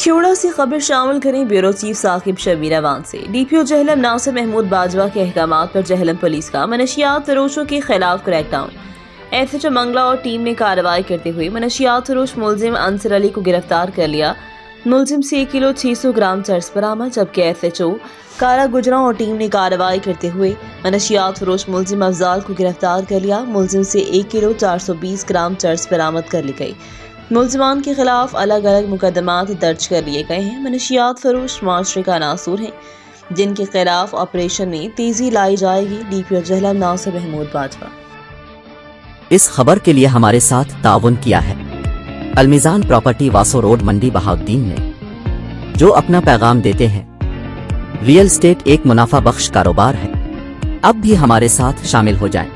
शोड़ा से खबर शामिल करें ब्यूरो चीफ साकिब शबीर अवान से। डीपीओ जहलम नासिर महमूद बाजवा के अहकामात पर जहलम पुलिस का मनशियात फरोशों के खिलाफ क्रैकडाउन। एसएचओ मंगला और टीम ने कार्रवाई करते हुए मनशियात फरोश मुलजिम अंसर अली को गिरफ्तार कर लिया। मुलजिम से 1 किलो 600 ग्राम चर्स बरामद, जबकि एसएचओ कारा गुजरा और टीम ने कार्रवाई करते हुए मनशियात फरोश मुलजिम अफजाल को गिरफ्तार कर लिया। मुलजिम से 1 किलो 420 ग्राम चर्स बरामद कर ली गई। मुलजिमान के खिलाफ अलग अलग मुकदमात दर्ज कर लिए गए हैं। मनशियात फरोश माशरे का नासूर हैं, जिनके खिलाफ ऑपरेशन में तेजी लाई जाएगी। डीपीओ जहलम नासिर महमूद बाजवा। इस खबर के लिए हमारे साथ ताउन किया है अलमीज़ान प्रॉपर्टी वासो रोड मंडी बहाउद्दीन ने, जो अपना पैगाम देते हैं रियल एस्टेट एक मुनाफा बख्श कारोबार है। अब भी हमारे साथ शामिल हो जाएं।